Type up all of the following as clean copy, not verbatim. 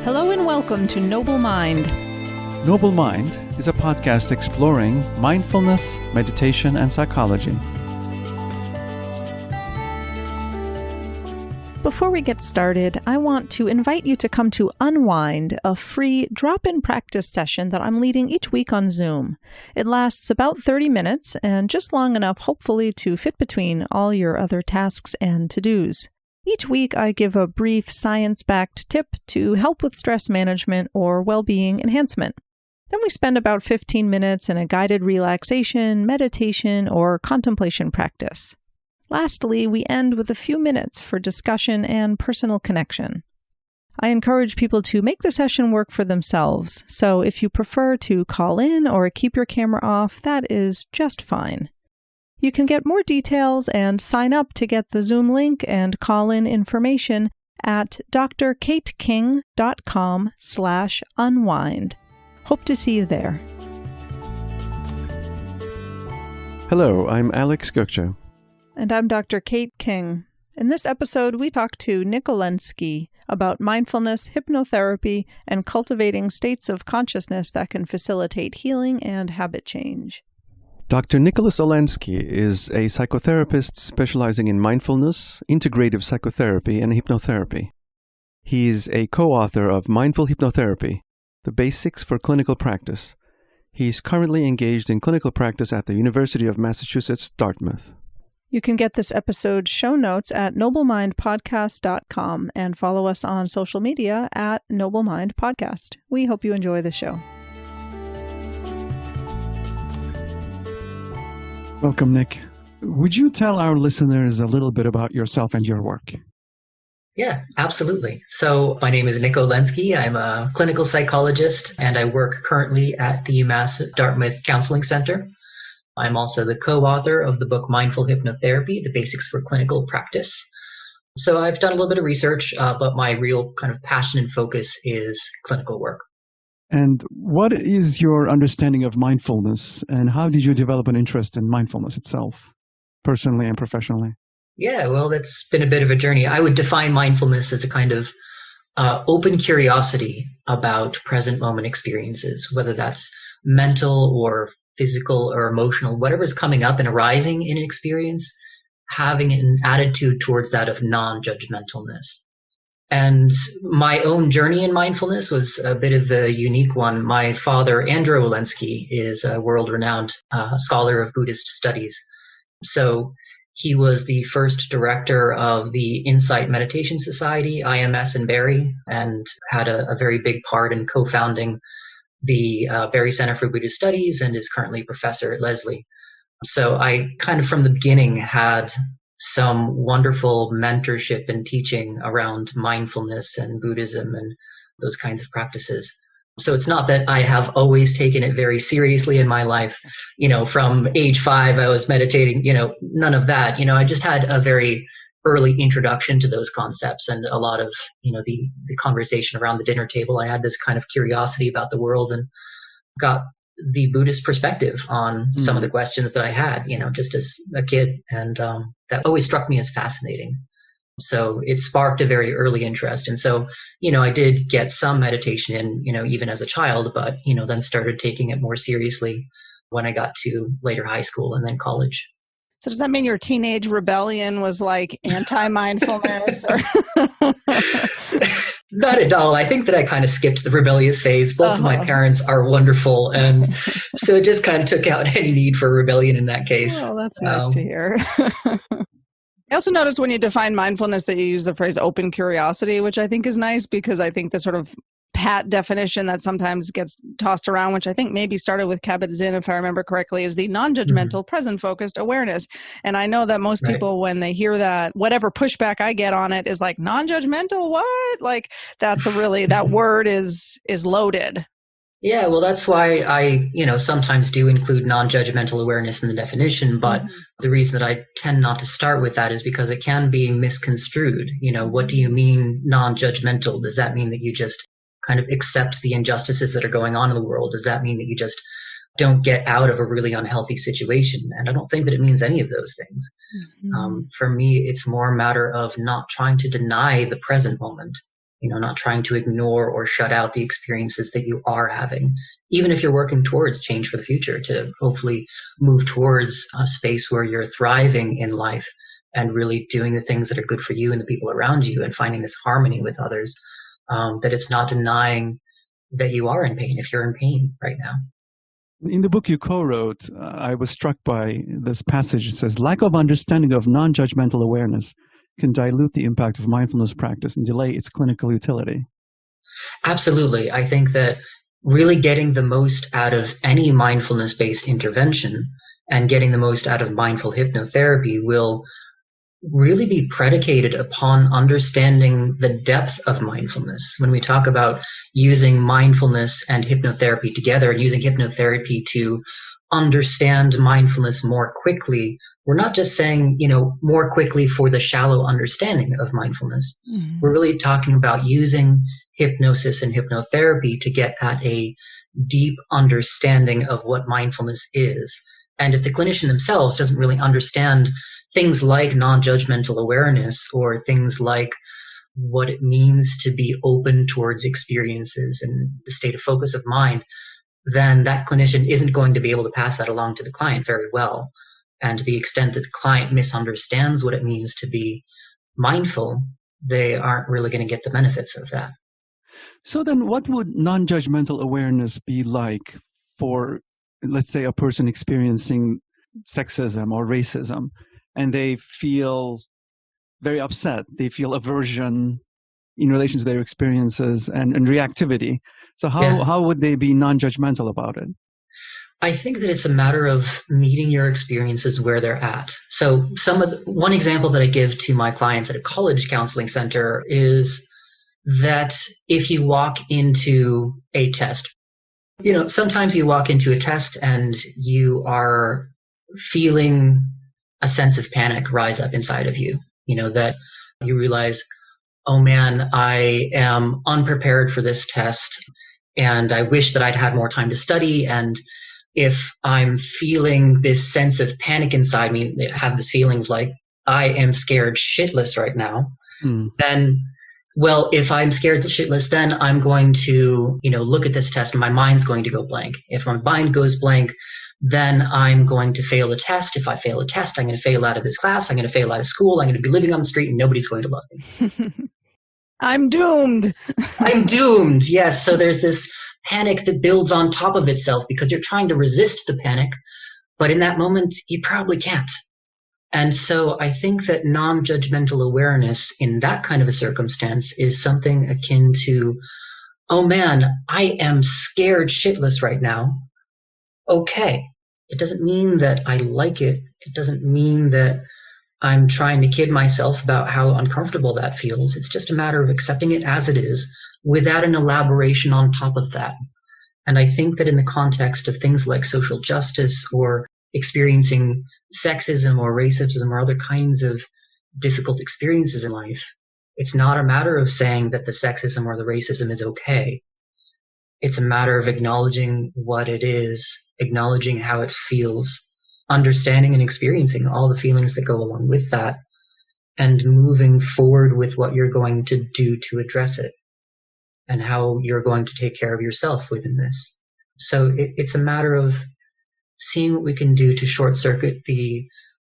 Hello and welcome to Noble Mind. Noble Mind is a podcast exploring mindfulness, meditation, and psychology. Before we get started, I want to invite you to come to Unwind, a free drop-in practice session that I'm leading each week on Zoom. It lasts about 30 minutes and just long enough, hopefully, to fit between all your other tasks and to-dos. Each week, I give a brief science-backed tip to help with stress management or well-being enhancement. Then we spend about 15 minutes in a guided relaxation, meditation, or contemplation practice. Lastly, we end with a few minutes for discussion and personal connection. I encourage people to make the session work for themselves, so if you prefer to call in or keep your camera off, that is just fine. You can get more details and sign up to get the Zoom link and call-in information at drkateking.com/unwind. Hope to see you there. Hello, I'm Alex Gokcho. And I'm Dr. Kate King. In this episode, we talk to Nick Olendzki about mindfulness, hypnotherapy, and cultivating states of consciousness that can facilitate healing and habit change. Dr. Nicholas Olendzki is a psychotherapist specializing in mindfulness, integrative psychotherapy, and hypnotherapy. He is a co-author of Mindful Hypnotherapy, The Basics for Clinical Practice. He is currently engaged in clinical practice at the University of Massachusetts, Dartmouth. You can get this episode's show notes at noblemindpodcast.com and follow us on social media at noblemindpodcast. We hope you enjoy the show. Welcome, Nick. Would you tell our listeners a little bit about yourself and your work? Yeah, absolutely. So my name is Nick Olendzki. I'm a clinical psychologist, and I work currently at the UMass Dartmouth Counseling Center. I'm also the co-author of the book Mindful Hypnotherapy, The Basics for Clinical Practice. So I've done a little bit of research, but my real kind of passion and focus is clinical work. And what is your understanding of mindfulness, and how did you develop an interest in mindfulness itself, personally and professionally? Yeah, well, that's been a bit of a journey. I would define mindfulness as a kind of open curiosity about present moment experiences, whether that's mental or physical or emotional, whatever's coming up and arising in an experience, having an attitude towards that of non-judgmentalness. And my own journey in mindfulness was a bit of a unique one. My father, Andrew Olendzki, is a world-renowned scholar of Buddhist studies. So he was the first director of the Insight Meditation Society, IMS in Barrie, and had a very big part in co-founding the Barrie Center for Buddhist Studies and is currently a professor at Lesley. So I kind of from the beginning had some wonderful mentorship and teaching around mindfulness and Buddhism and those kinds of practices. So it's not that I have always taken it very seriously in my life. From age 5, I was meditating, none of that. I just had a very early introduction to those concepts and a lot of, the conversation around the dinner table. I had this kind of curiosity about the world and got the Buddhist perspective on some of the questions that I had, just as a kid. And that always struck me as fascinating. So it sparked a very early interest. And so, I did get some meditation in, even as a child, but, then started taking it more seriously when I got to later high school and then college. So does that mean your teenage rebellion was like anti-mindfulness? Or Not at all. I think that I kind of skipped the rebellious phase. Both of my parents are wonderful. And so it just kind of took out any need for rebellion in that case. Oh, that's nice to hear. I also noticed when you define mindfulness that you use the phrase open curiosity, which I think is nice because I think the sort of pat definition that sometimes gets tossed around, which I think maybe started with Kabat-Zinn, if I remember correctly, is the non-judgmental, present-focused awareness. And I know that most people, when they hear that, whatever pushback I get on it is like, non-judgmental, what? Like, that's that word is loaded. Yeah, well, that's why I, sometimes do include non-judgmental awareness in the definition. But the reason that I tend not to start with that is because it can be misconstrued. What do you mean non-judgmental? Does that mean that you just kind of accept the injustices that are going on in the world? Does that mean that you just don't get out of a really unhealthy situation? And I don't think that it means any of those things. For me, it's more a matter of not trying to deny the present moment, not trying to ignore or shut out the experiences that you are having, even if you're working towards change for the future to hopefully move towards a space where you're thriving in life and really doing the things that are good for you and the people around you and finding this harmony with others, that it's not denying that you are in pain if you're in pain right now. In the book you co-wrote, I was struck by this passage. It says, lack of understanding of non-judgmental awareness can dilute the impact of mindfulness practice and delay its clinical utility. Absolutely. I think that really getting the most out of any mindfulness-based intervention and getting the most out of mindful hypnotherapy will really be predicated upon understanding the depth of mindfulness. When we talk about using mindfulness and hypnotherapy together and using hypnotherapy to understand mindfulness more quickly, we're not just saying, more quickly for the shallow understanding of mindfulness. Mm-hmm. We're really talking about using hypnosis and hypnotherapy to get at a deep understanding of what mindfulness is. And if the clinician themselves doesn't really understand things like non-judgmental awareness or things like what it means to be open towards experiences and the state of focus of mind, then that clinician isn't going to be able to pass that along to the client very well. And to the extent that the client misunderstands what it means to be mindful, they aren't really going to get the benefits of that. So then what would non-judgmental awareness be like for, let's say, a person experiencing sexism or racism, and they feel very upset, they feel aversion in relation to their experiences and reactivity. So how would they be non-judgmental about it? I think that it's a matter of meeting your experiences where they're at. So one example that I give to my clients at a college counseling center is that if you walk into a test, sometimes you walk into a test and you are feeling a sense of panic rise up inside of you, that you realize, oh man, I am unprepared for this test and I wish that I'd had more time to study. And if I'm feeling this sense of panic inside me, have this feeling of like, I am scared shitless right now, then, well, if I'm scared shitless, then I'm going to, look at this test and my mind's going to go blank. If my mind goes blank, then I'm going to fail the test. If I fail the test, I'm going to fail out of this class. I'm going to fail out of school. I'm going to be living on the street and nobody's going to love me. I'm doomed. I'm doomed. Yes. So there's this panic that builds on top of itself because you're trying to resist the panic, but in that moment, you probably can't. And so I think that non-judgmental awareness in that kind of a circumstance is something akin to, oh man, I am scared shitless right now. Okay. It doesn't mean that I like it. It doesn't mean that I'm trying to kid myself about how uncomfortable that feels. It's just a matter of accepting it as it is without an elaboration on top of that. And I think that in the context of things like social justice or experiencing sexism or racism or other kinds of difficult experiences in life, it's not a matter of saying that the sexism or the racism is okay. It's a matter of acknowledging what it is, acknowledging how it feels, understanding and experiencing all the feelings that go along with that, and moving forward with what you're going to do to address it and how you're going to take care of yourself within this. So it's a matter of seeing what we can do to short circuit the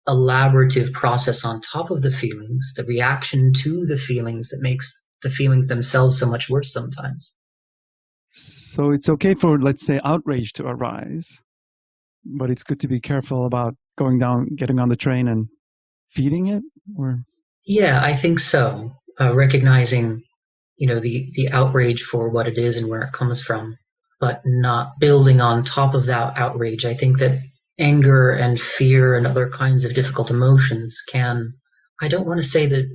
elaborative process on top of the feelings, the reaction to the feelings that makes the feelings themselves so much worse sometimes. So it's okay for, let's say, outrage to arise, but it's good to be careful about getting on the train and feeding it? Or yeah, I think so. Recognizing, the outrage for what it is and where it comes from, but not building on top of that outrage. I think that anger and fear and other kinds of difficult emotions I don't want to say that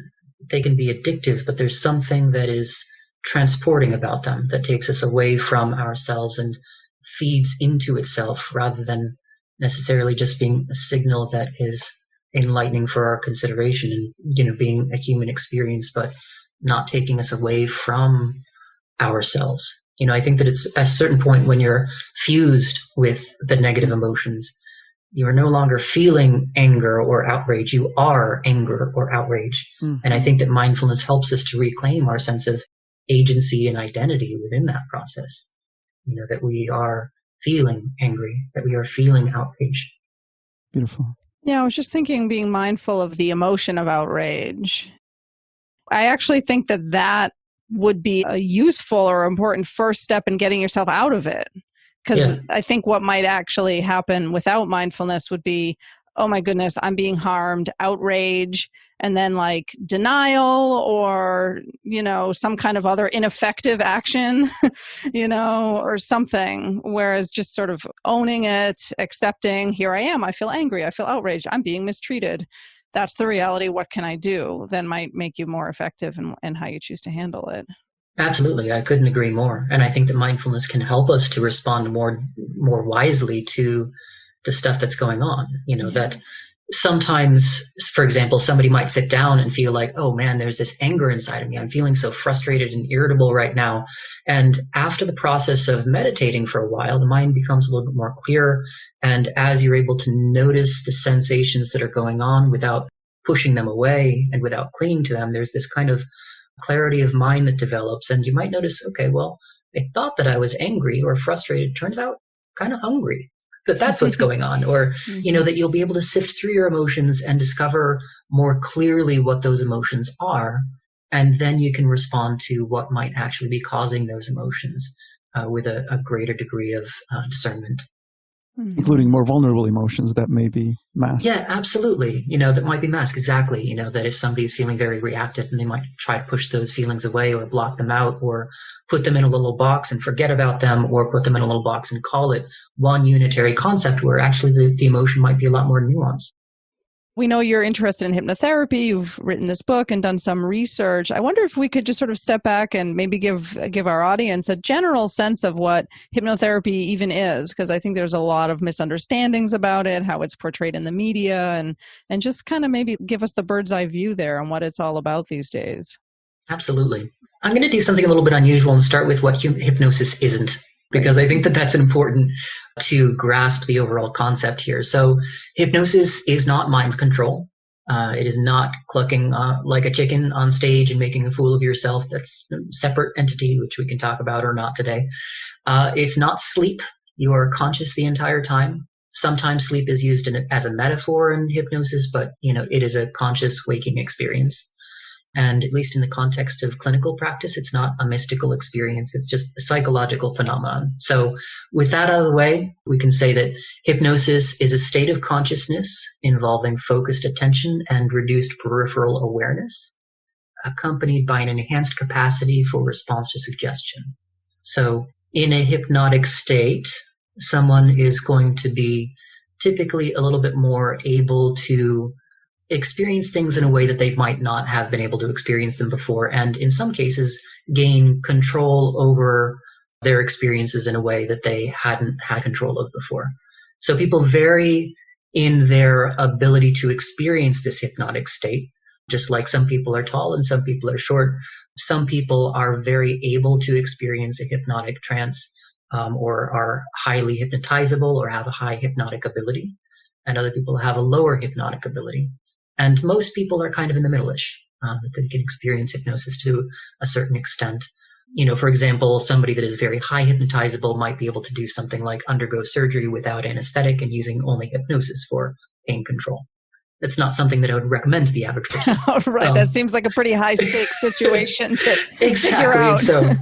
they can be addictive, but there's something that is transporting about them that takes us away from ourselves and feeds into itself rather than necessarily just being a signal that is enlightening for our consideration and, being a human experience, but not taking us away from ourselves. I think that it's at a certain point when you're fused with the negative emotions, you are no longer feeling anger or outrage. You are anger or outrage. Mm-hmm. And I think that mindfulness helps us to reclaim our sense of agency and identity within that process. That we are feeling angry, that we are feeling outraged. Beautiful. Yeah, I was just thinking, being mindful of the emotion of outrage. I actually think that would be a useful or important first step in getting yourself out of it. Because I think what might actually happen without mindfulness would be, oh my goodness, I'm being harmed, outrage, and then like denial or, some kind of other ineffective action, or something. Whereas just sort of owning it, accepting, here I am, I feel angry, I feel outraged, I'm being mistreated. That's the reality. What can I do? Then might make you more effective in how you choose to handle it. Absolutely. I couldn't agree more. And I think that mindfulness can help us to respond more wisely to the stuff that's going on. That sometimes, for example, somebody might sit down and feel like, oh man, there's this anger inside of me. I'm feeling so frustrated and irritable right now. And after the process of meditating for a while, the mind becomes a little bit more clear. And as you're able to notice the sensations that are going on without pushing them away and without clinging to them, there's this kind of clarity of mind that develops. And you might notice, okay, well, I thought that I was angry or frustrated. Turns out kind of hungry. That's what's going on. Or, that you'll be able to sift through your emotions and discover more clearly what those emotions are. And then you can respond to what might actually be causing those emotions with a greater degree of discernment. Including more vulnerable emotions that may be masked. Yeah, absolutely. That might be masked. Exactly. That if somebody's feeling very reactive, and they might try to push those feelings away or block them out or put them in a little box and forget about them, or put them in a little box and call it one unitary concept, where actually the emotion might be a lot more nuanced. We know you're interested in hypnotherapy. You've written this book and done some research. I wonder if we could just sort of step back and maybe give our audience a general sense of what hypnotherapy even is, because I think there's a lot of misunderstandings about it, how it's portrayed in the media, and just kind of maybe give us the bird's eye view there on what it's all about these days. Absolutely. I'm going to do something a little bit unusual and start with what hypnosis isn't, because I think that that's important to grasp the overall concept here. So hypnosis is not mind control. It is not clucking like a chicken on stage and making a fool of yourself. That's a separate entity, which we can talk about or not today. It's not sleep. You are conscious the entire time. Sometimes sleep is used as a metaphor in hypnosis, but it is a conscious waking experience. And at least in the context of clinical practice, it's not a mystical experience. It's just a psychological phenomenon. So with that out of the way, we can say that hypnosis is a state of consciousness involving focused attention and reduced peripheral awareness, accompanied by an enhanced capacity for response to suggestion. So in a hypnotic state, someone is going to be typically a little bit more able to experience things in a way that they might not have been able to experience them before, and in some cases gain control over their experiences in a way that they hadn't had control of before. So people vary in their ability to experience this hypnotic state, just like some people are tall and some people are short. Some people are very able to experience a hypnotic trance or are highly hypnotizable or have a high hypnotic ability, and other people have a lower hypnotic ability. And most people are kind of in the middle-ish, that they can experience hypnosis to a certain extent. For example, somebody that is very high hypnotizable might be able to do something like undergo surgery without anesthetic and using only hypnosis for pain control. That's not something that I would recommend to the average person. Right. That seems like a pretty high-stakes situation to figure out. So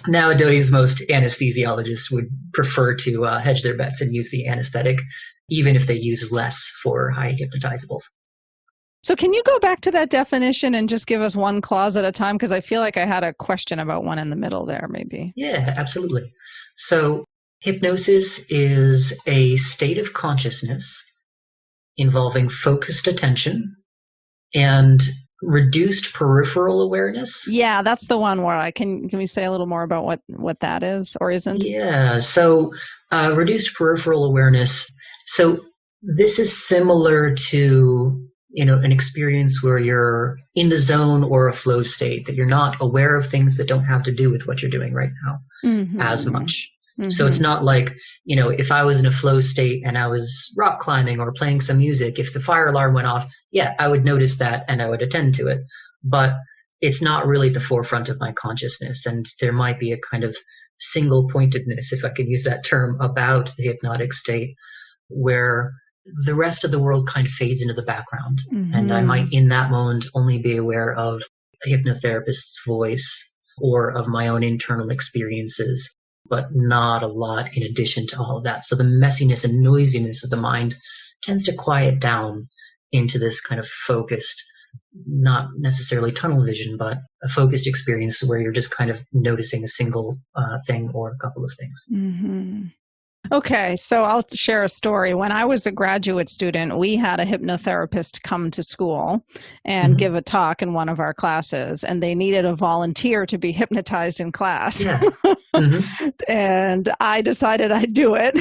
nowadays, most anesthesiologists would prefer to hedge their bets and use the anesthetic, even if they use less for high hypnotizables. So can you go back to that definition and just give us one clause at a time? Because I feel like I had a question about one in the middle there, maybe. Yeah, absolutely. So hypnosis is a state of consciousness involving focused attention and reduced peripheral awareness. Yeah, that's the one where can we say a little more about what that is or isn't? Yeah, so reduced peripheral awareness. So this is similar to an experience where you're in the zone or a flow state, that you're not aware of things that don't have to do with what you're doing right now as much. Mm-hmm. So it's not like, if I was in a flow state and I was rock climbing or playing some music, if the fire alarm went off, yeah, I would notice that and I would attend to it. But it's not really at the forefront of my consciousness. And there might be a kind of single pointedness, if I could use that term, about the hypnotic state where the rest of the world kind of fades into the background. And I might in that moment only be aware of a hypnotherapist's voice or of my own internal experiences, but not a lot in addition to all of that. So the messiness and noisiness of the mind tends to quiet down into this kind of focused, not necessarily tunnel vision, but a focused experience where you're just kind of noticing a single thing or a couple of things. Okay, so I'll share a story. When I was a graduate student, we had a hypnotherapist come to school and give a talk in one of our classes, and they needed a volunteer to be hypnotized in class. Yeah. And I decided I'd do it.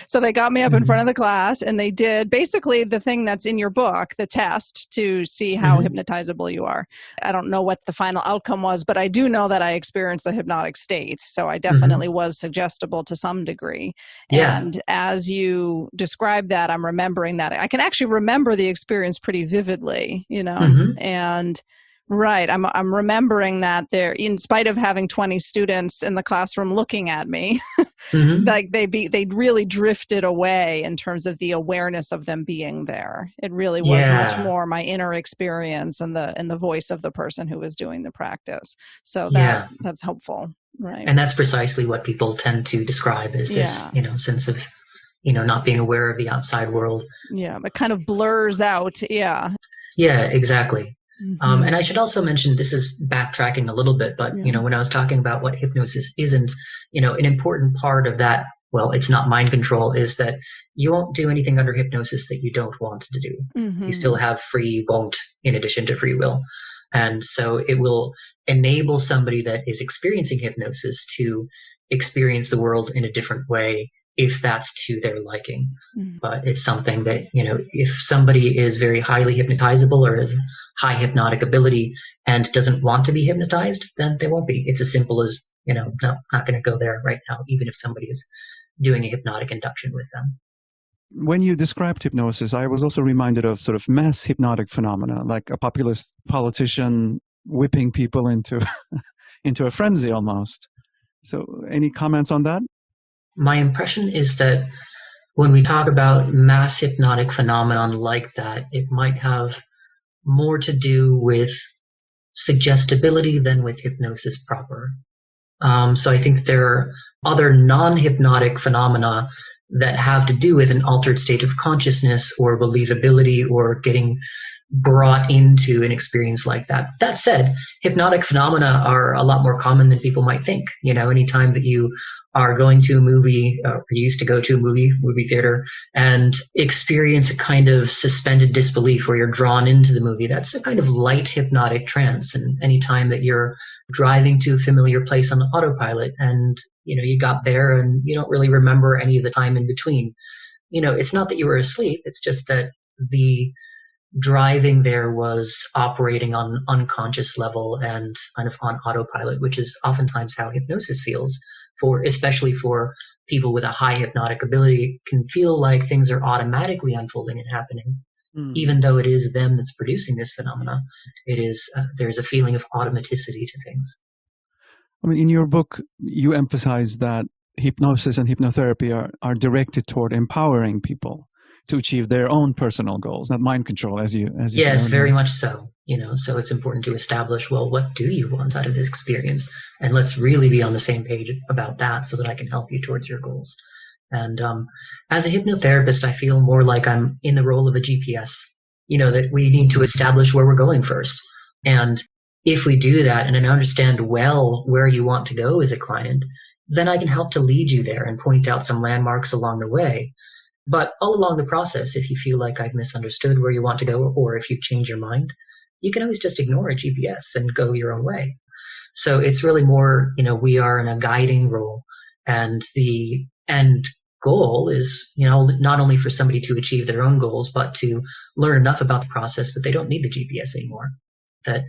So they got me up in front of the class, and they did basically the thing that's in your book, the test to see how hypnotizable you are. I don't know what the final outcome was, but I do know that I experienced the hypnotic state. So I definitely was suggestible to some degree. Yeah. And as you describe that, I'm remembering that. I can actually remember the experience pretty vividly, and right. I'm remembering that there, in spite of having 20 students in the classroom looking at me, like they really drifted away in terms of the awareness of them being there. It really was much more my inner experience and the voice of the person who was doing the practice. So that's helpful. Right. And that's precisely what people tend to describe as this, sense of, not being aware of the outside world. Yeah. It kind of blurs out. Yeah. Yeah, exactly. And I should also mention, this is backtracking a little bit, but, when I was talking about what hypnosis isn't, an important part of that, well, it's not mind control, is that you won't do anything under hypnosis that you don't want to do. You still have free won't in addition to free will. And so it will enable somebody that is experiencing hypnosis to experience the world in a different way if that's to their liking. But it's something that, if somebody is very highly hypnotizable or has high hypnotic ability and doesn't want to be hypnotized, then they won't be. It's as simple as, no, not going to go there right now, even if somebody is doing a hypnotic induction with them. When you described hypnosis, I was also reminded of sort of mass hypnotic phenomena, like a populist politician whipping people into a frenzy almost. So any comments on that? My impression is that when we talk about mass hypnotic phenomenon like that, it might have more to do with suggestibility than with hypnosis proper. So I think there are other non-hypnotic phenomena that have to do with an altered state of consciousness or believability or getting brought into an experience like that. That said, hypnotic phenomena are a lot more common than people might think. Anytime that you are going to a movie, or used to go to a movie theater, and experience a kind of suspended disbelief where you're drawn into the movie, that's a kind of light hypnotic trance. And anytime that you're driving to a familiar place on autopilot and you got there and you don't really remember any of the time in between, it's not that you were asleep, it's just that the driving there was operating on unconscious level and kind of on autopilot, which is oftentimes how hypnosis feels, especially for people with a high hypnotic ability. Can feel like things are automatically unfolding and happening, even though it is them that's producing this phenomena. It is there's a feeling of automaticity to things. I mean, in your book, you emphasize that hypnosis and hypnotherapy are directed toward empowering people to achieve their own personal goals, not mind control, as you Yes, said. very much so. So it's important to establish, well, what do you want out of this experience? And let's really be on the same page about that so that I can help you towards your goals. And as a hypnotherapist, I feel more like I'm in the role of a GPS, that we need to establish where we're going first. And if we do that and I understand well where you want to go as a client, then I can help to lead you there and point out some landmarks along the way. But all along the process, if you feel like I've misunderstood where you want to go, or if you change your mind, you can always just ignore a GPS and go your own way. So it's really more, we are in a guiding role, and the end goal is, not only for somebody to achieve their own goals, but to learn enough about the process that they don't need the GPS anymore. That,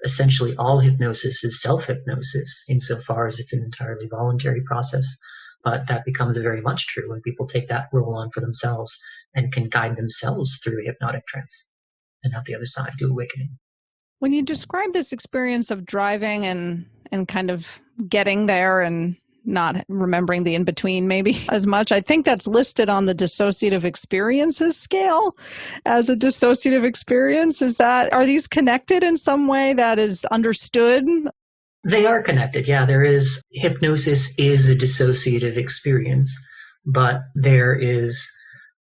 essentially all hypnosis is self-hypnosis insofar as it's an entirely voluntary process. But that becomes very much true when people take that role on for themselves and can guide themselves through a hypnotic trance and have the other side do awakening. When you describe this experience of driving and kind of getting there and not remembering the in-between maybe as much, I think that's listed on the dissociative experiences scale as a dissociative experience. Are these connected in some way that is understood? They are connected. Yeah, hypnosis is a dissociative experience, but there is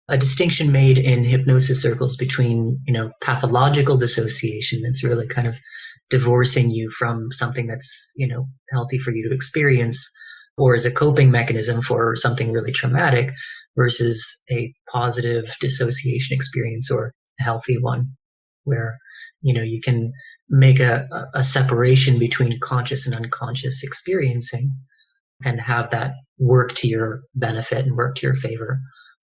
a distinction made in hypnosis circles between, pathological dissociation that's really kind of divorcing you from something that's, healthy for you to experience, or as a coping mechanism for something really traumatic, versus a positive dissociation experience or a healthy one where, you can make a separation between conscious and unconscious experiencing and have that work to your benefit and work to your favor.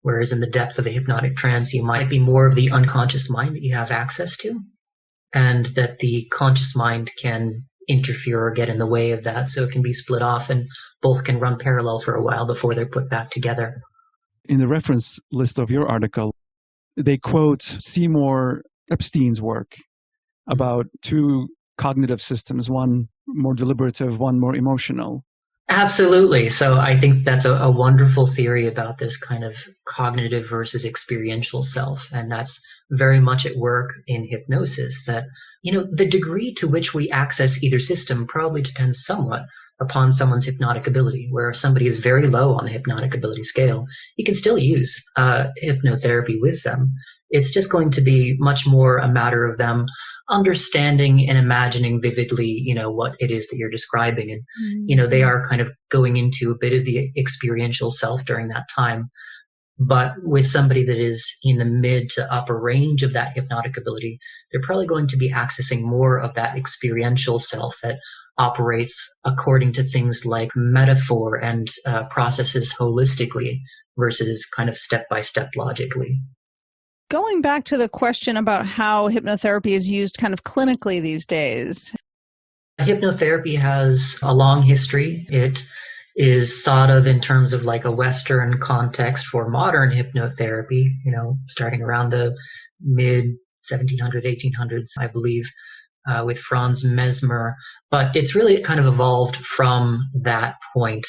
Whereas in the depth of a hypnotic trance, you might be more of the unconscious mind that you have access to, and that the conscious mind can interfere or get in the way of that. So it can be split off and both can run parallel for a while before they're put back together. In the reference list of your article, they quote Seymour Epstein's work about two cognitive systems, one more deliberative, one more emotional. Absolutely. So I think that's a wonderful theory about this kind of cognitive versus experiential self. And that's very much at work in hypnosis, that, the degree to which we access either system probably depends somewhat upon someone's hypnotic ability. Where if somebody is very low on the hypnotic ability scale, you can still use hypnotherapy with them. It's just going to be much more a matter of them understanding and imagining vividly, what it is that you're describing. And, they are kind of going into a bit of the experiential self during that time. But with somebody that is in the mid to upper range of that hypnotic ability, they're probably going to be accessing more of that experiential self that operates according to things like metaphor and processes holistically versus kind of step-by-step logically. Going back to the question about how hypnotherapy is used kind of clinically these days. Hypnotherapy has a long history. It is thought of in terms of like a Western context for modern hypnotherapy, starting around the mid 1700s, 1800s, I believe, with Franz Mesmer. But it's really kind of evolved from that point.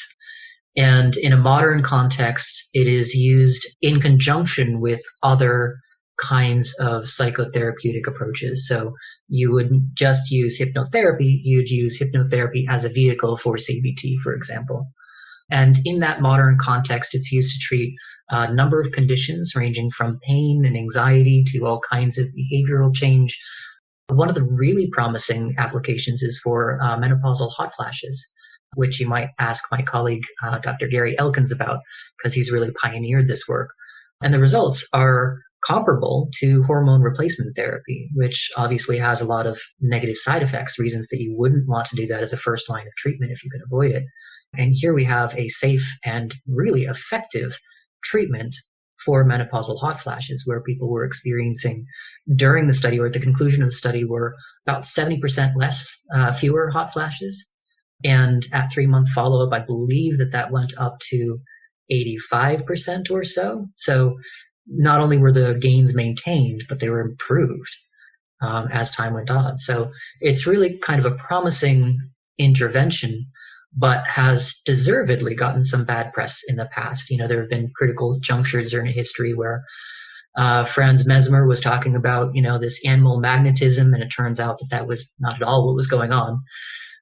And in a modern context, it is used in conjunction with other kinds of psychotherapeutic approaches. So you wouldn't just use hypnotherapy, you'd use hypnotherapy as a vehicle for CBT, for example. And in that modern context, it's used to treat a number of conditions ranging from pain and anxiety to all kinds of behavioral change. One of the really promising applications is for menopausal hot flashes, which you might ask my colleague, Dr. Gary Elkins, about, because he's really pioneered this work. And the results are comparable to hormone replacement therapy, which obviously has a lot of negative side effects, reasons that you wouldn't want to do that as a first line of treatment if you can avoid it. And here we have a safe and really effective treatment for menopausal hot flashes, where people were experiencing during the study or at the conclusion of the study were about 70% fewer hot flashes. And at 3-month follow-up, I believe that went up to 85% or so. So not only were the gains maintained, but they were improved as time went on. So it's really kind of a promising intervention, but has deservedly gotten some bad press in the past. There have been critical junctures during history where Franz Mesmer was talking about, this animal magnetism, and it turns out that was not at all what was going on.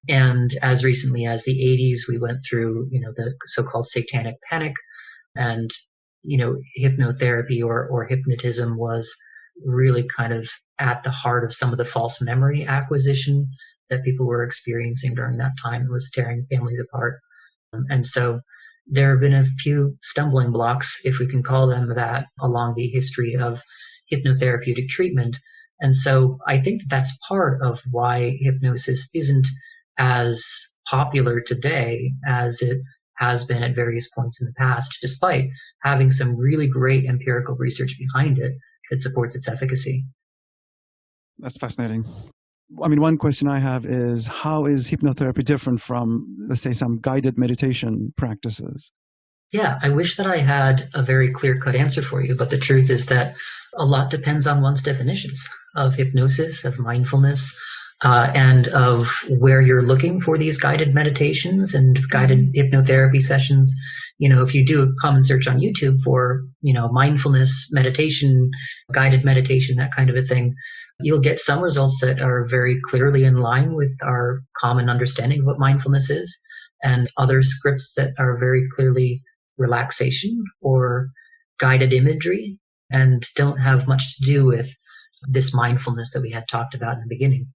And as recently as the 80s, we went through, the so-called satanic panic, and, hypnotherapy or hypnotism was really kind of at the heart of some of the false memory acquisition that people were experiencing during that time. It was tearing families apart. And so there have been a few stumbling blocks, if we can call them that, along the history of hypnotherapeutic treatment. And so I think that's part of why hypnosis isn't as popular today as it has been at various points in the past, despite having some really great empirical research behind it that supports its efficacy. That's fascinating. I mean, one question I have is, how is hypnotherapy different from, let's say, some guided meditation practices? Yeah, I wish that I had a very clear-cut answer for you, but the truth is that a lot depends on one's definitions of hypnosis, of mindfulness, and of where you're looking for these guided meditations and guided hypnotherapy sessions. If you do a common search on YouTube for, mindfulness meditation, guided meditation, that kind of a thing, you'll get some results that are very clearly in line with our common understanding of what mindfulness is, and other scripts that are very clearly relaxation or guided imagery and don't have much to do with this mindfulness that we had talked about in the beginning.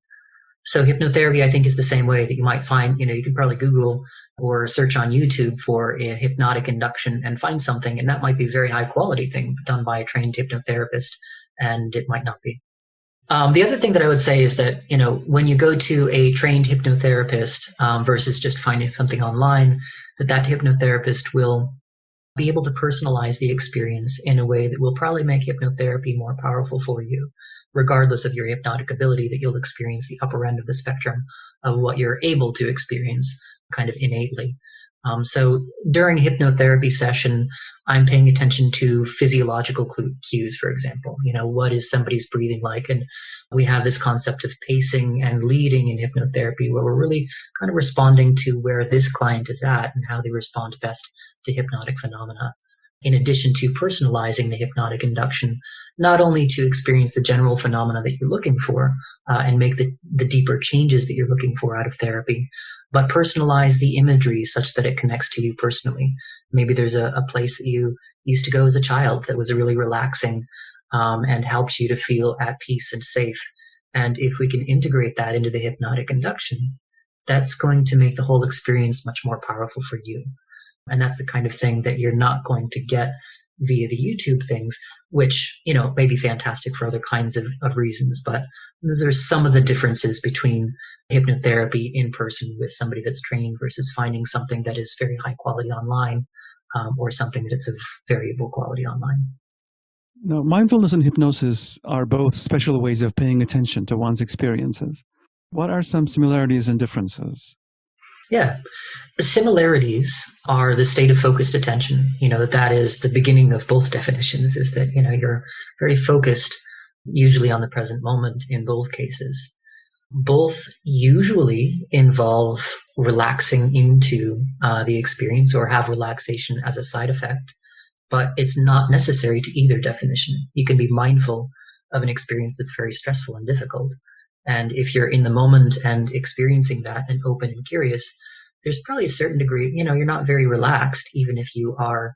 So hypnotherapy, I think, is the same way that you might find, you can probably Google or search on YouTube for a hypnotic induction and find something, and that might be a very high quality thing done by a trained hypnotherapist, and it might not be. The other thing that I would say is that, when you go to a trained hypnotherapist versus just finding something online, that hypnotherapist will be able to personalize the experience in a way that will probably make hypnotherapy more powerful for you, regardless of your hypnotic ability, that you'll experience the upper end of the spectrum of what you're able to experience kind of innately. So during a hypnotherapy session, I'm paying attention to physiological cues, for example. What is somebody's breathing like? And we have this concept of pacing and leading in hypnotherapy, where we're really kind of responding to where this client is at and how they respond best to hypnotic phenomena. In addition to personalizing the hypnotic induction, not only to experience the general phenomena that you're looking for and make the deeper changes that you're looking for out of therapy, but personalize the imagery such that it connects to you personally. Maybe there's a place that you used to go as a child that was really relaxing and helps you to feel at peace and safe. And if we can integrate that into the hypnotic induction, that's going to make the whole experience much more powerful for you. And that's the kind of thing that you're not going to get via the YouTube things, which, may be fantastic for other kinds of reasons. But those are some of the differences between hypnotherapy in person with somebody that's trained versus finding something that is very high quality online or something that's of variable quality online. Now, mindfulness and hypnosis are both special ways of paying attention to one's experiences. What are some similarities and differences? Yeah. The similarities are the state of focused attention. That is the beginning of both definitions, is that, you're very focused usually on the present moment in both cases. Both usually involve relaxing into the experience or have relaxation as a side effect, but it's not necessary to either definition. You can be mindful of an experience that's very stressful and difficult. And if you're in the moment and experiencing that and open and curious, there's probably a certain degree, you're not very relaxed, even if you are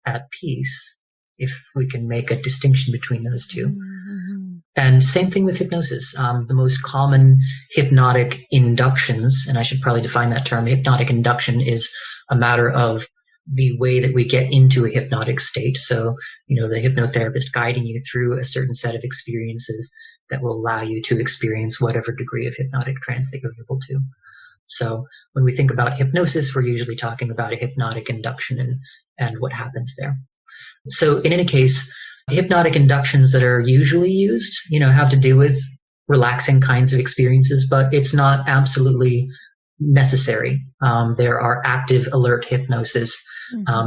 at peace, if we can make a distinction between those two. Mm-hmm. And same thing with hypnosis. The most common hypnotic inductions, and I should probably define that term, hypnotic induction is a matter of the way that we get into a hypnotic state. So, the hypnotherapist guiding you through a certain set of experiences that will allow you to experience whatever degree of hypnotic trance that you're able to. So when we think about hypnosis, we're usually talking about a hypnotic induction and what happens there. So in any case, hypnotic inductions that are usually used, have to do with relaxing kinds of experiences, but it's not absolutely necessary. There are active alert hypnosis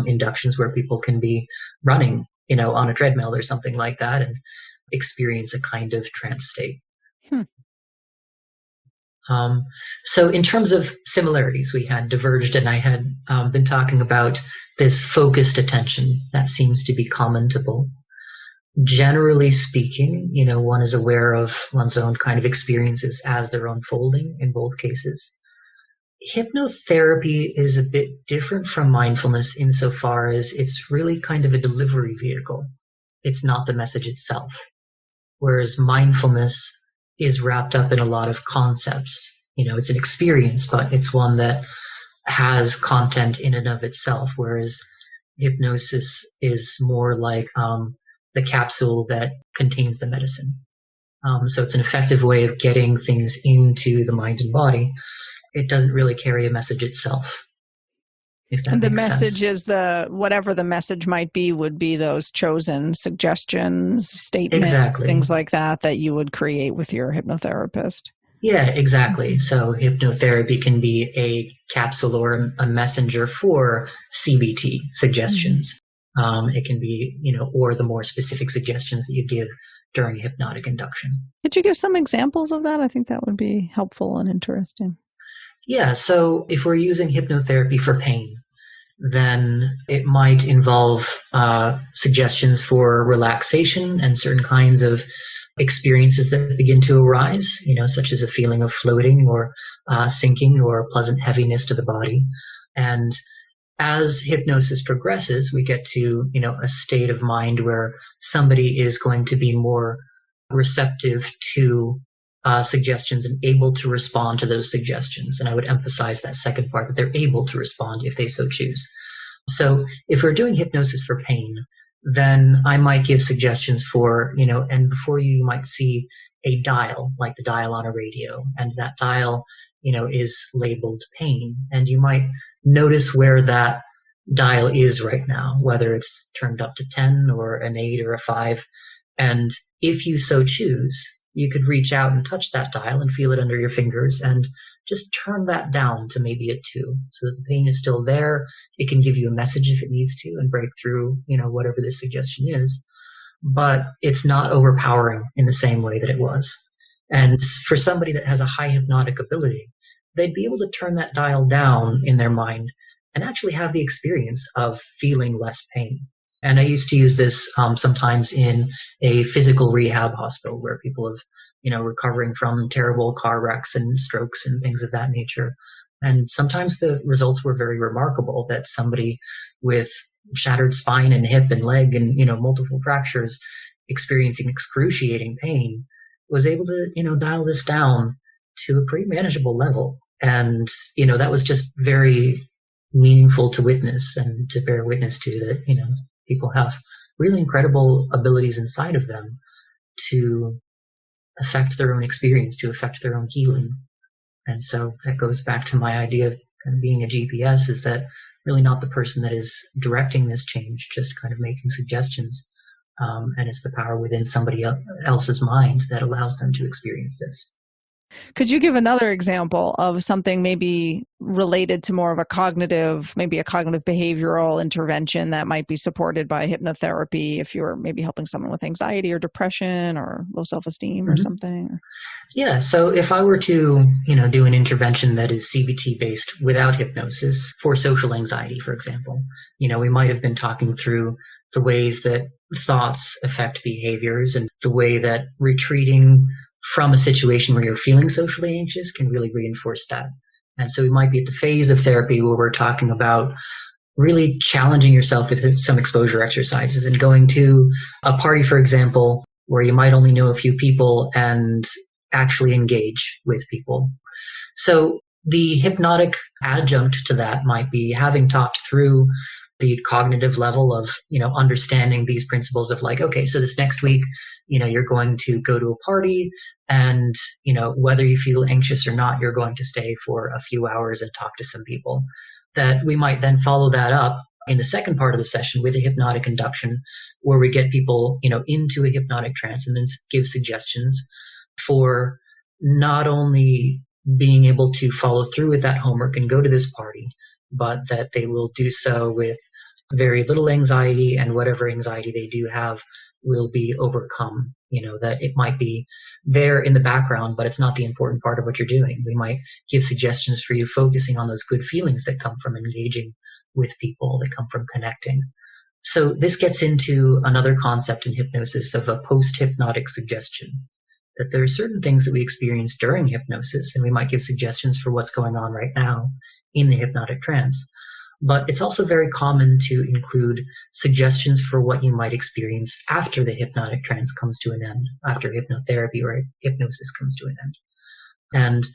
inductions where people can be running, on a treadmill or something like that and experience a kind of trance state. So in terms of similarities, we had diverged, and I had been talking about this focused attention that seems to be common to both. Generally speaking, one is aware of one's own kind of experiences as they're unfolding in both cases. Hypnotherapy is a bit different from mindfulness insofar as it's really kind of a delivery vehicle. It's not the message itself. Whereas mindfulness is wrapped up in a lot of concepts. It's an experience, but it's one that has content in and of itself, whereas hypnosis is more like the capsule that contains the medicine. So it's an effective way of getting things into the mind and body. It doesn't really carry a message itself. If that and the makes message sense. is whatever the message might be would be those chosen suggestions, statements, things like that you would create with your hypnotherapist. Yeah, exactly. So hypnotherapy can be a capsule or a messenger for CBT suggestions. It can be, or the more specific suggestions that you give during hypnotic induction. Could you give some examples of that? I think that would be helpful and interesting. Yeah, so if we're using hypnotherapy for pain, then it might involve suggestions for relaxation and certain kinds of experiences that begin to arise, such as a feeling of floating or sinking or a pleasant heaviness to the body. And as hypnosis progresses, we get to, a state of mind where somebody is going to be more receptive to suggestions and able to respond to those suggestions. And I would emphasize that second part, that they're able to respond if they so choose. So if we're doing hypnosis for pain, then I might give suggestions for, and before you might see a dial, like the dial on a radio, and that dial, is labeled pain. And you might notice where that dial is right now, whether it's turned up to 10 or an 8 or a 5. And if you so choose, you could reach out and touch that dial and feel it under your fingers and just turn that down to maybe a 2 so that the pain is still there. It can give you a message if it needs to and break through, whatever this suggestion is. But it's not overpowering in the same way that it was. And for somebody that has a high hypnotic ability, they'd be able to turn that dial down in their mind and actually have the experience of feeling less pain. And I used to use this sometimes in a physical rehab hospital where people have, recovering from terrible car wrecks and strokes and things of that nature. And sometimes the results were very remarkable, that somebody with shattered spine and hip and leg and, multiple fractures experiencing excruciating pain was able to, dial this down to a pretty manageable level. And, that was just very meaningful to witness and to bear witness to, that, people have really incredible abilities inside of them to affect their own experience, to affect their own healing. And so that goes back to my idea of kind of being a GPS, is that really not the person that is directing this change, just kind of making suggestions. And it's the power within somebody else's mind that allows them to experience this. Could you give another example of something maybe related to more of a cognitive behavioral intervention that might be supported by hypnotherapy if you're maybe helping someone with anxiety or depression or low self-esteem or something? Yeah. So if I were to, do an intervention that is CBT based without hypnosis for social anxiety, for example, we might have been talking through the ways that thoughts affect behaviors and the way that retreating from a situation where you're feeling socially anxious can really reinforce that. And so we might be at the phase of therapy where we're talking about really challenging yourself with some exposure exercises and going to a party, for example, where you might only know a few people and actually engage with people. So the hypnotic adjunct to that might be having talked through the cognitive level of, understanding these principles of like, okay, so this next week, you're going to go to a party and, whether you feel anxious or not, you're going to stay for a few hours and talk to some people. That we might then follow that up in the second part of the session with a hypnotic induction where we get people, into a hypnotic trance and then give suggestions for not only being able to follow through with that homework and go to this party, but that they will do so with very little anxiety, and whatever anxiety they do have will be overcome. That it might be there in the background, but it's not the important part of what you're doing. We might give suggestions for you focusing on those good feelings that come from engaging with people, that come from connecting. So this gets into another concept in hypnosis of a post-hypnotic suggestion, that there are certain things that we experience during hypnosis, and we might give suggestions for what's going on right now in the hypnotic trance. But it's also very common to include suggestions for what you might experience after the hypnotic trance comes to an end, after hypnotherapy or hypnosis comes to an end. And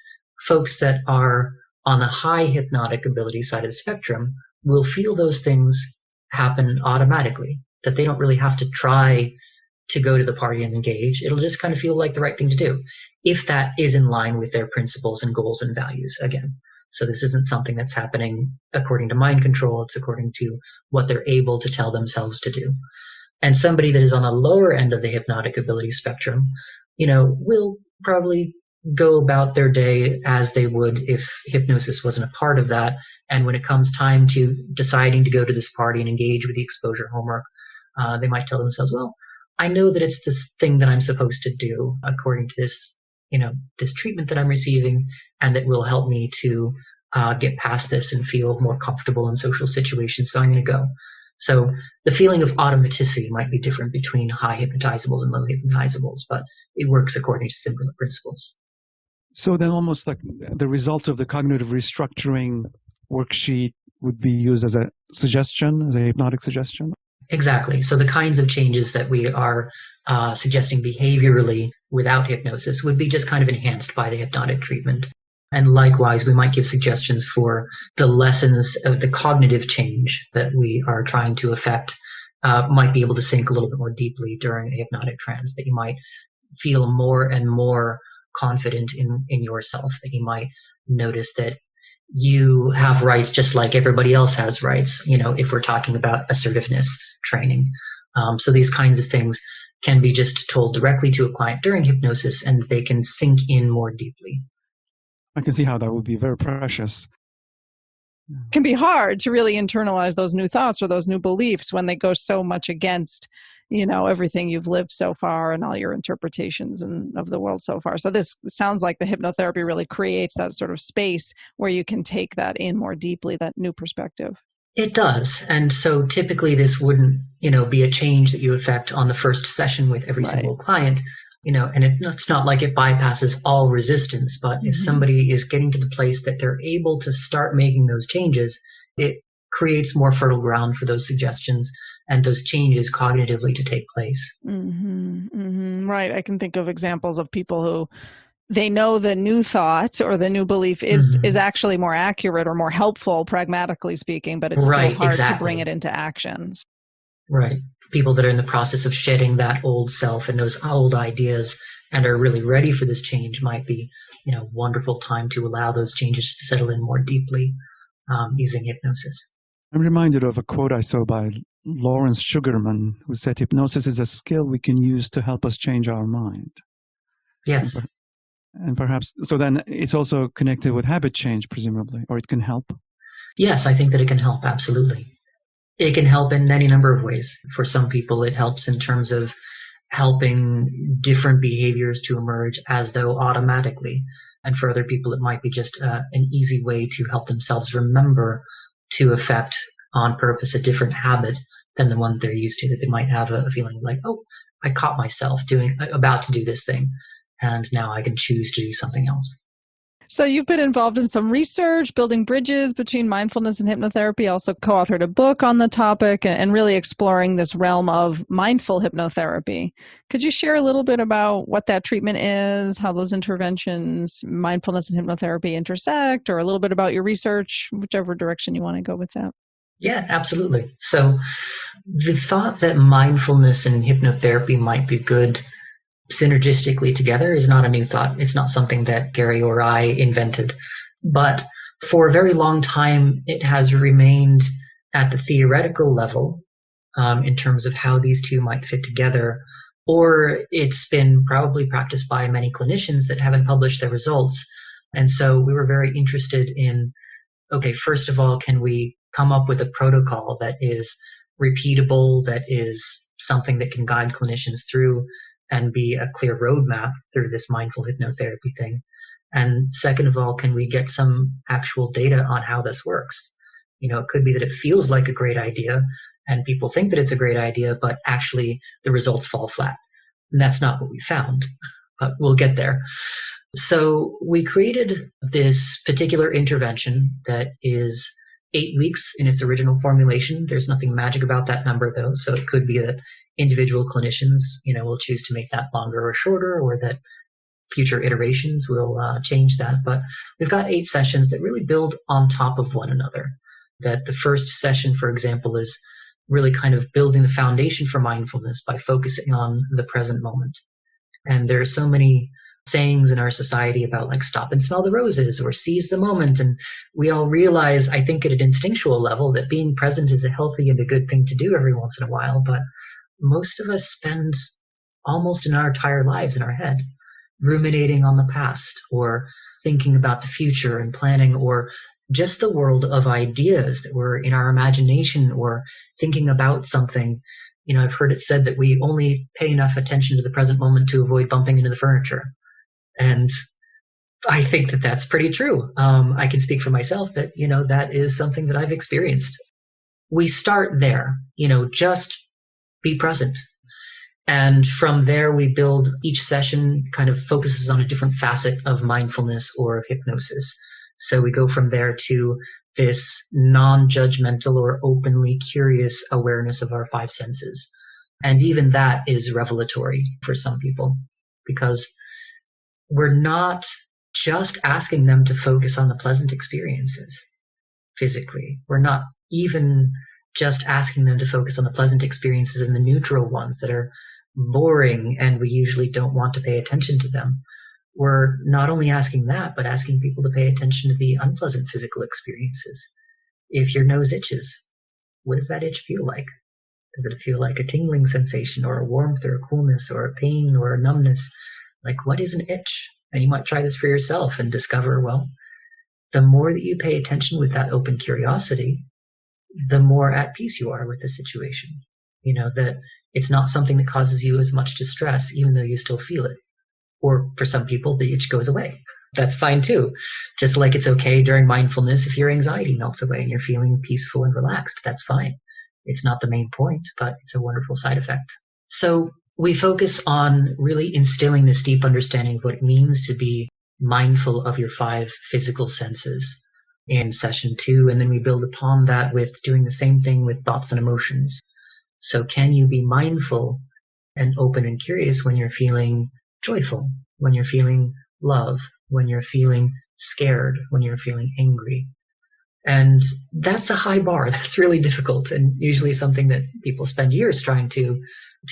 folks that are on the high hypnotic ability side of the spectrum will feel those things happen automatically, that they don't really have to try to go to the party and engage. It'll just kind of feel like the right thing to do, if that is in line with their principles and goals and values again. So this isn't something that's happening according to mind control. It's according to what they're able to tell themselves to do. And somebody that is on the lower end of the hypnotic ability spectrum, will probably go about their day as they would if hypnosis wasn't a part of that. And when it comes time to deciding to go to this party and engage with the exposure homework, they might tell themselves, well, I know that it's this thing that I'm supposed to do according to this, this treatment that I'm receiving, and that will help me to get past this and feel more comfortable in social situations. So I'm going to go. So the feeling of automaticity might be different between high hypnotizables and low hypnotizables, but it works according to similar principles. So then almost like the result of the cognitive restructuring worksheet would be used as a suggestion, as a hypnotic suggestion? Exactly. So the kinds of changes that we are suggesting behaviorally without hypnosis would be just kind of enhanced by the hypnotic treatment. And likewise, we might give suggestions for the lessons of the cognitive change that we are trying to affect, might be able to sink a little bit more deeply during a hypnotic trance, that you might feel more and more confident in yourself, that you might notice that you have rights just like everybody else has rights, if we're talking about assertiveness training. So these kinds of things can be just told directly to a client during hypnosis, and they can sink in more deeply. I can see how that would be very precious. It can be hard to really internalize those new thoughts or those new beliefs when they go so much against, everything you've lived so far and all your interpretations of the world so far. So this sounds like the hypnotherapy really creates that sort of space where you can take that in more deeply, that new perspective. It does. And so typically this wouldn't, be a change that you effect on the first session with every single client, and it's not like it bypasses all resistance, but if somebody is getting to the place that they're able to start making those changes, it creates more fertile ground for those suggestions and those changes cognitively to take place. Right. I can think of examples of people who they know the new thought or the new belief is actually more accurate or more helpful, pragmatically speaking, but it's still hard to bring it into actions. Right. People that are in the process of shedding that old self and those old ideas and are really ready for this change might be, wonderful time to allow those changes to settle in more deeply using hypnosis. I'm reminded of a quote I saw by Lawrence Sugarman, who said, hypnosis is a skill we can use to help us change our mind. Yes. And perhaps, so then it's also connected with habit change, presumably, or it can help? Yes, I think that it can help, absolutely. It can help in any number of ways. For some people, it helps in terms of helping different behaviors to emerge as though automatically. And for other people, it might be just an easy way to help themselves remember to affect on purpose a different habit than the one they're used to, that they might have a feeling like, oh, I caught myself about to do this thing, and now I can choose to do something else. So you've been involved in some research, building bridges between mindfulness and hypnotherapy, also co-authored a book on the topic, and really exploring this realm of mindful hypnotherapy. Could you share a little bit about what that treatment is, how those interventions, mindfulness and hypnotherapy intersect, or a little bit about your research, whichever direction you want to go with that? Yeah, absolutely. So the thought that mindfulness and hypnotherapy might be good synergistically together is not a new thought. It's not something that Gary or I invented. But for a very long time, it has remained at the theoretical level in terms of how these two might fit together, or it's been probably practiced by many clinicians that haven't published their results. And so we were very interested in, okay, first of all, can we come up with a protocol that is repeatable, that is something that can guide clinicians through and be a clear roadmap through this mindful hypnotherapy thing? And second of all, can we get some actual data on how this works? It could be that it feels like a great idea and people think that it's a great idea, but actually the results fall flat. And that's not what we found, but we'll get there. So we created this particular intervention that is 8 weeks in its original formulation. There's nothing magic about that number, though. So it could be that individual clinicians, will choose to make that longer or shorter, or that future iterations will change that. But we've got 8 sessions that really build on top of one another. That the first session, for example, is really kind of building the foundation for mindfulness by focusing on the present moment. And there are so many sayings in our society about like stop and smell the roses or seize the moment. And we all realize, I think at an instinctual level, that being present is a healthy and a good thing to do every once in a while. But most of us spend almost our entire lives in our head. ruminating on the past, or thinking about the future and planning, or just the world of ideas that were in our imagination, or thinking about something. I've heard it said that we only pay enough attention to the present moment to avoid bumping into the furniture. And I think that that's pretty true. I can speak for myself that, that is something that I've experienced. We start there, just be present. And from there, we build, each session kind of focuses on a different facet of mindfulness or of hypnosis. So we go from there to this non-judgmental or openly curious awareness of our five senses. And even that is revelatory for some people, because we're not just asking them to focus on the pleasant experiences physically. We're not even just asking them to focus on the pleasant experiences and the neutral ones that are boring and we usually don't want to pay attention to them. We're not only asking that, but asking people to pay attention to the unpleasant physical experiences. If your nose itches, what does that itch feel like? Does it feel like a tingling sensation or a warmth or a coolness or a pain or a numbness? Like, what is an itch? And you might try this for yourself and discover, well, the more that you pay attention with that open curiosity, the more at peace you are with the situation. That it's not something that causes you as much distress, even though you still feel it. Or for some people, the itch goes away. That's fine too. Just like it's okay during mindfulness if your anxiety melts away and you're feeling peaceful and relaxed. That's fine. It's not the main point, but it's a wonderful side effect. So we focus on really instilling this deep understanding of what it means to be mindful of your five physical senses in session 2. And then we build upon that with doing the same thing with thoughts and emotions. So can you be mindful and open and curious when you're feeling joyful, when you're feeling love, when you're feeling scared, when you're feeling angry? And that's a high bar. That's really difficult, and usually something that people spend years trying to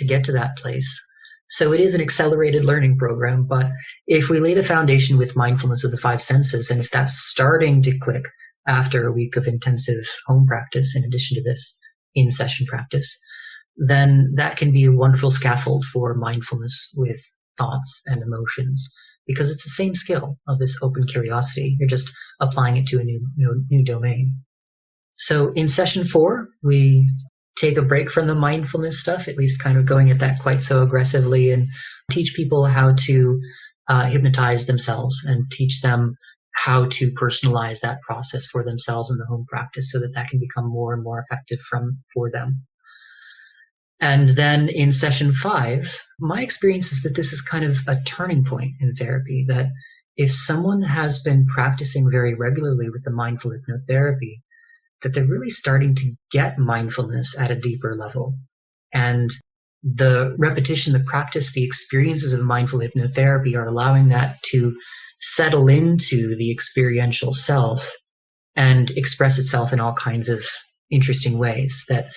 get to that place. So it is an accelerated learning program, but if we lay the foundation with mindfulness of the five senses, and if that's starting to click after a week of intensive home practice, in addition to this in-session practice, then that can be a wonderful scaffold for mindfulness with thoughts and emotions, because it's the same skill of this open curiosity. You're just applying it to a new domain. So in session 4, we take a break from the mindfulness stuff, at least kind of going at that quite so aggressively, and teach people how to hypnotize themselves and teach them how to personalize that process for themselves in the home practice so that that can become more and more effective for them. And then in session 5, my experience is that this is kind of a turning point in therapy, that if someone has been practicing very regularly with the mindful hypnotherapy, that they're really starting to get mindfulness at a deeper level. And the repetition, the practice, the experiences of mindful hypnotherapy are allowing that to settle into the experiential self and express itself in all kinds of interesting ways. That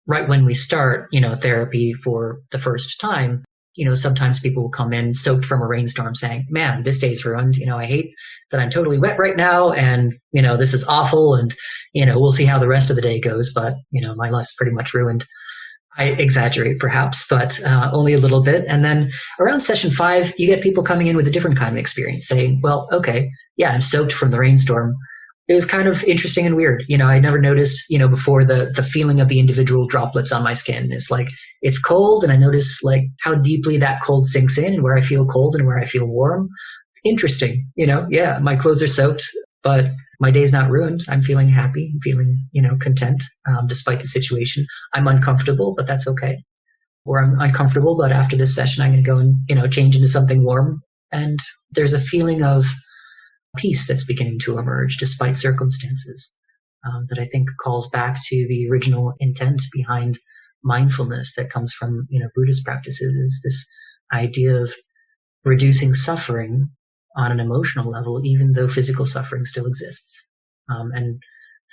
right when we start, therapy for the first time, sometimes people will come in soaked from a rainstorm saying, man, this day's ruined. I hate that I'm totally wet right now. And, this is awful. And, we'll see how the rest of the day goes. But, my life's pretty much ruined. I exaggerate perhaps, but only a little bit. And then around session 5, you get people coming in with a different kind of experience saying, well, okay, yeah, I'm soaked from the rainstorm. It was kind of interesting and weird. I never noticed, before the feeling of the individual droplets on my skin. It's like, it's cold, and I notice like how deeply that cold sinks in and where I feel cold and where I feel warm. Interesting. Yeah, my clothes are soaked, but my day's not ruined. I'm feeling happy, I'm feeling, content, despite the situation. I'm uncomfortable, but that's okay. Or I'm uncomfortable, but after this session, I'm going to go and, change into something warm. And there's a feeling of peace that's beginning to emerge despite circumstances, that I think calls back to the original intent behind mindfulness that comes from Buddhist practices, is this idea of reducing suffering on an emotional level, even though physical suffering still exists, and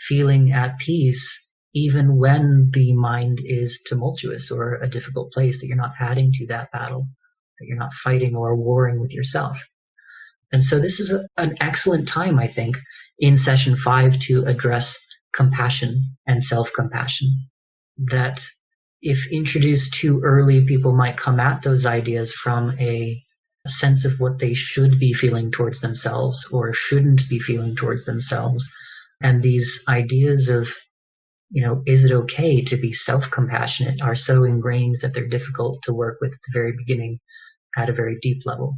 feeling at peace even when the mind is tumultuous or a difficult place, that you're not adding to that battle, that you're not fighting or warring with yourself. And so this is an excellent time, I think, in session 5 to address compassion and self-compassion. That if introduced too early, people might come at those ideas from a a sense of what they should be feeling towards themselves or shouldn't be feeling towards themselves. And these ideas of, is it okay to be self-compassionate are so ingrained that they're difficult to work with at the very beginning at a very deep level.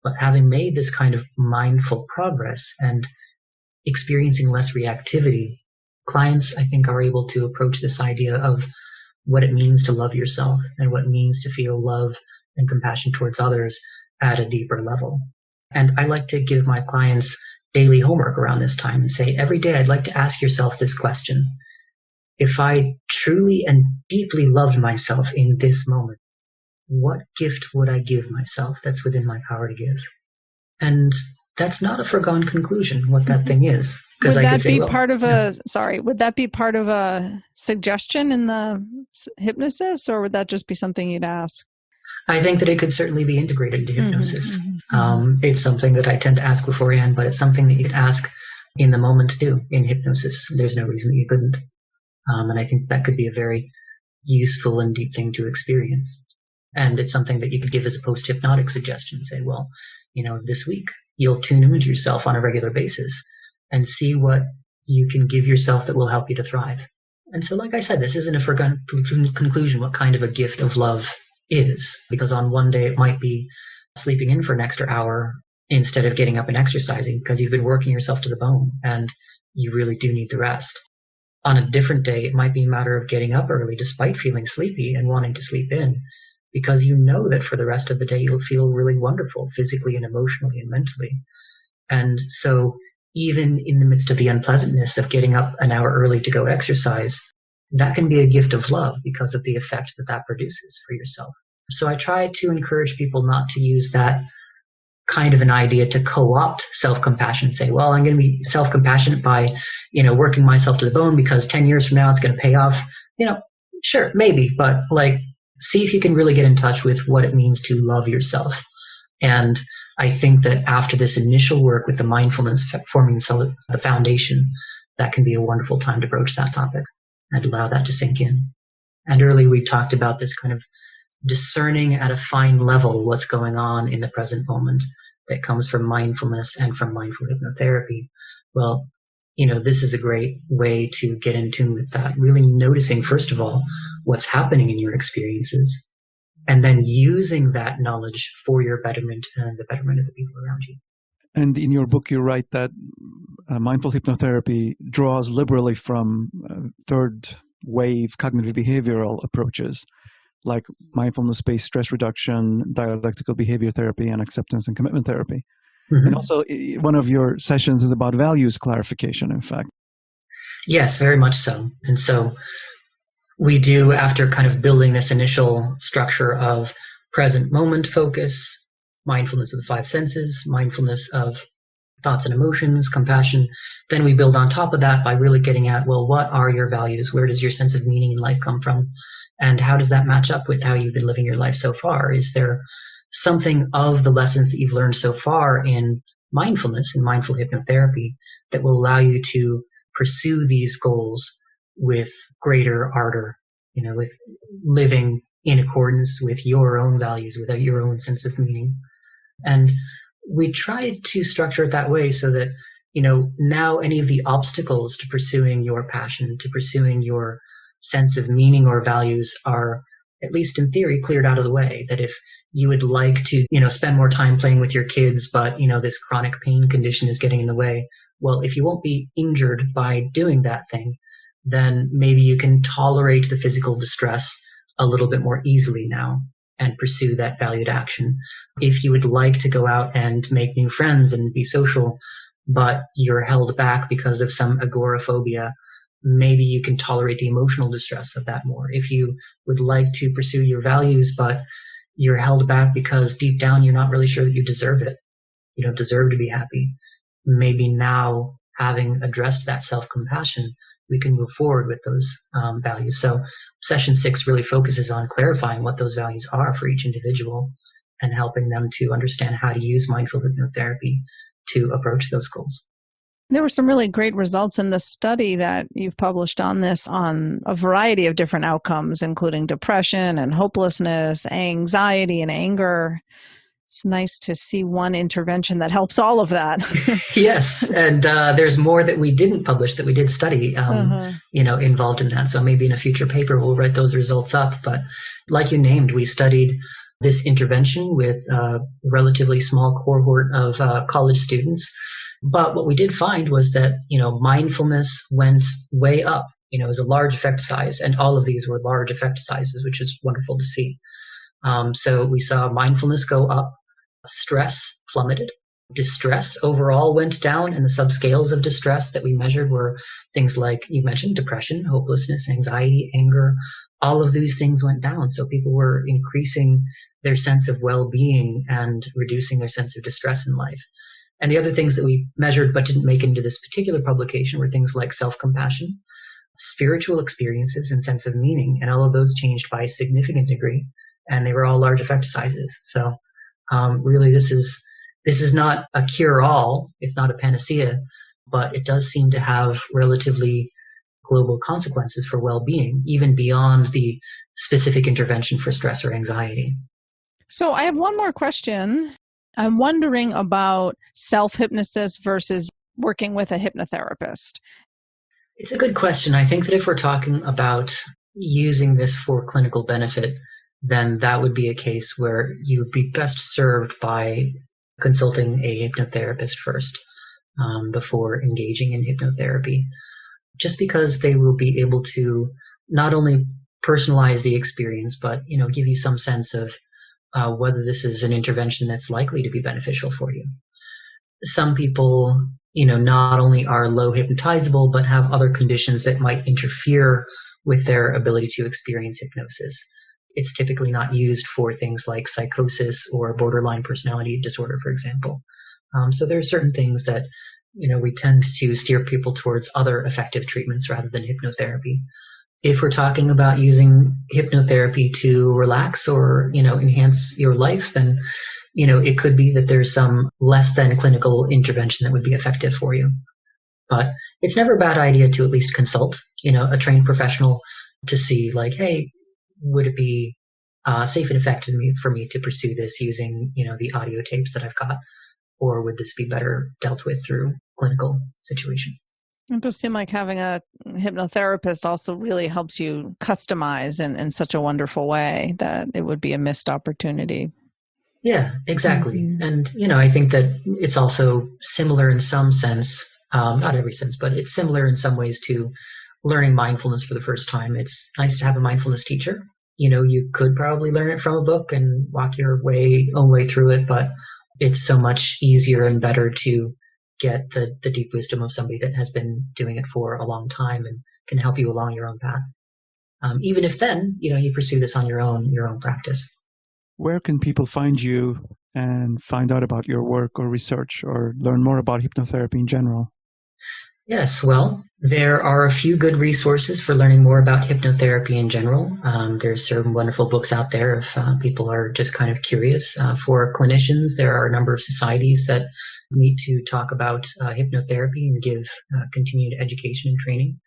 But having made this kind of mindful progress and experiencing less reactivity, clients, I think, are able to approach this idea of what it means to love yourself and what it means to feel love and compassion towards others at a deeper level. And I like to give my clients daily homework around this time and say, every day I'd like to ask yourself this question. If I truly and deeply loved myself in this moment, what gift would I give myself that's within my power to give? And that's not a foregone conclusion, what that thing is. Would that be part of would that be part of a suggestion in the hypnosis, or would that just be something you'd ask? I think that it could certainly be integrated into hypnosis. It's something that I tend to ask beforehand, but it's something that you could ask in the moment too in hypnosis. There's no reason that you couldn't. And I think that could be a very useful and deep thing to experience. And it's something that you could give as a post-hypnotic suggestion. Say, well, this week you'll tune in with yourself on a regular basis and see what you can give yourself that will help you to thrive. And so, like I said, this isn't a foregone conclusion what kind of a gift of love is, because on one day it might be sleeping in for an extra hour instead of getting up and exercising because you've been working yourself to the bone and you really do need the rest. On a different day, it might be a matter of getting up early despite feeling sleepy and wanting to sleep in, because you know that for the rest of the day you'll feel really wonderful physically and emotionally and mentally. And so even in the midst of the unpleasantness of getting up an hour early to go exercise, that can be a gift of love because of the effect that that produces for yourself. So I try to encourage people not to use that kind of an idea to co-opt self-compassion, say, well, I'm going to be self-compassionate by, working myself to the bone because 10 years from now it's going to pay off. Sure, maybe, but see if you can really get in touch with what it means to love yourself. And I think that after this initial work with the mindfulness forming the foundation, that can be a wonderful time to broach that topic and allow that to sink in. And earlier we talked about this kind of discerning at a fine level what's going on in the present moment that comes from mindfulness and from mindful hypnotherapy. Well, this is a great way to get in tune with that, really noticing, first of all, what's happening in your experiences, and then using that knowledge for your betterment and the betterment of the people around you. And in your book, you write that mindful hypnotherapy draws liberally from third wave cognitive behavioral approaches like mindfulness-based stress reduction, dialectical behavior therapy, and acceptance and commitment therapy. And also, one of your sessions is about values clarification, in fact. Yes, very much so. And so we do, after kind of building this initial structure of present moment focus, mindfulness of the five senses, mindfulness of thoughts and emotions, compassion, then we build on top of that by really getting at, well, what are your values? Where does your sense of meaning in life come from? And how does that match up with how you've been living your life so far? Is there something of the lessons that you've learned so far in mindfulness and mindful hypnotherapy that will allow you to pursue these goals with greater ardor, with living in accordance with your own values, with your own sense of meaning? And we tried to structure it that way so that, now any of the obstacles to pursuing your passion, to pursuing your sense of meaning or values are, at least in theory, cleared out of the way. That if you would like to, spend more time playing with your kids, but, this chronic pain condition is getting in the way, well, if you won't be injured by doing that thing, then maybe you can tolerate the physical distress a little bit more easily now and pursue that valued action. If you would like to go out and make new friends and be social, but you're held back because of some agoraphobia, maybe you can tolerate the emotional distress of that more. If you would like to pursue your values, but you're held back because deep down you're not really sure that you deserve it, you don't deserve to be happy, maybe now, having addressed that self-compassion, we can move forward with those values. So session 6 really focuses on clarifying what those values are for each individual and helping them to understand how to use mindful hypnotherapy to approach those goals. There were some really great results in the study that you've published on this, on a variety of different outcomes, including depression and hopelessness, anxiety and anger. It's nice to see one intervention that helps all of that. Yes, and there's more that we didn't publish that we did study, involved in that. So maybe in a future paper we'll write those results up. But like you named, we studied this intervention with a relatively small cohort of college students. But what we did find was that, mindfulness went way up. It was a large effect size, and all of these were large effect sizes, which is wonderful to see. So we saw mindfulness go up, stress plummeted, distress overall went down, and the subscales of distress that we measured were things like you mentioned, depression, hopelessness, anxiety, anger. All of these things went down. So people were increasing their sense of well-being and reducing their sense of distress in life. And the other things that we measured but didn't make into this particular publication were things like self-compassion, spiritual experiences, and sense of meaning. And all of those changed by a significant degree, and they were all large effect sizes. So really, this is not a cure-all. It's not a panacea, but it does seem to have relatively global consequences for well-being, even beyond the specific intervention for stress or anxiety. So I have one more question. I'm wondering about self-hypnosis versus working with a hypnotherapist. It's a good question. I think that if we're talking about using this for clinical benefit, then that would be a case where you would be best served by consulting a hypnotherapist first before engaging in hypnotherapy, just because they will be able to not only personalize the experience, but give you some sense of whether this is an intervention that's likely to be beneficial for you. Some people, not only are low hypnotizable, but have other conditions that might interfere with their ability to experience hypnosis. It's typically not used for things like psychosis or borderline personality disorder, for example. So there are certain things that, we tend to steer people towards other effective treatments rather than hypnotherapy. If we're talking about using hypnotherapy to relax or, enhance your life, then, it could be that there's some less than clinical intervention that would be effective for you. But it's never a bad idea to at least consult, a trained professional to see like, hey, would it be safe and effective for me to pursue this using, the audio tapes that I've got? Or would this be better dealt with through clinical situation? It does seem like having a hypnotherapist also really helps you customize in such a wonderful way that it would be a missed opportunity. Yeah, exactly. Mm-hmm. And, I think that it's also similar in some sense, not every sense, but it's similar in some ways to learning mindfulness for the first time. It's nice to have a mindfulness teacher. You could probably learn it from a book and walk your own way through it, but it's so much easier and better to get the deep wisdom of somebody that has been doing it for a long time and can help you along your own path. Even if then, you pursue this on your own practice. Where can people find you and find out about your work or research or learn more about hypnotherapy in general? Yes, well, there are a few good resources for learning more about hypnotherapy in general. There's some wonderful books out there if people are just kind of curious. For clinicians, there are a number of societies that meet to talk about hypnotherapy and give continued education and training.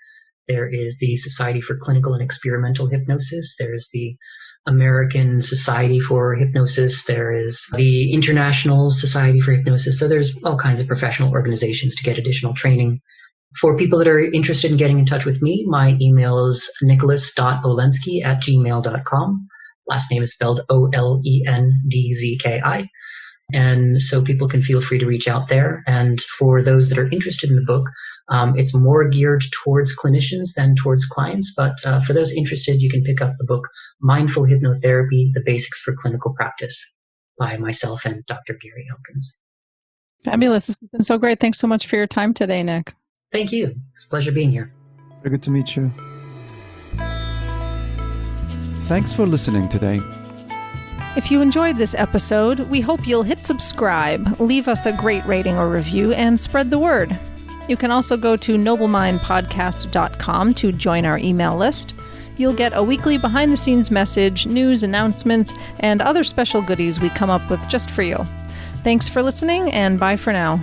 There is the Society for Clinical and Experimental Hypnosis. There's the American Society for Hypnosis. There is the International Society for Hypnosis. So there's all kinds of professional organizations to get additional training. For people that are interested in getting in touch with me, my email is nicholas.olendzki@gmail.com. Last name is spelled Olendzki. And so people can feel free to reach out there. And for those that are interested in the book, it's more geared towards clinicians than towards clients. But for those interested, you can pick up the book, Mindful Hypnotherapy, The Basics for Clinical Practice by myself and Dr. Gary Elkins. Fabulous. This has been so great. Thanks so much for your time today, Nick. Thank you. It's a pleasure being here. Very good to meet you. Thanks for listening today. If you enjoyed this episode, we hope you'll hit subscribe, leave us a great rating or review, and spread the word. You can also go to noblemindpodcast.com to join our email list. You'll get a weekly behind-the-scenes message, news, announcements, and other special goodies we come up with just for you. Thanks for listening, and bye for now.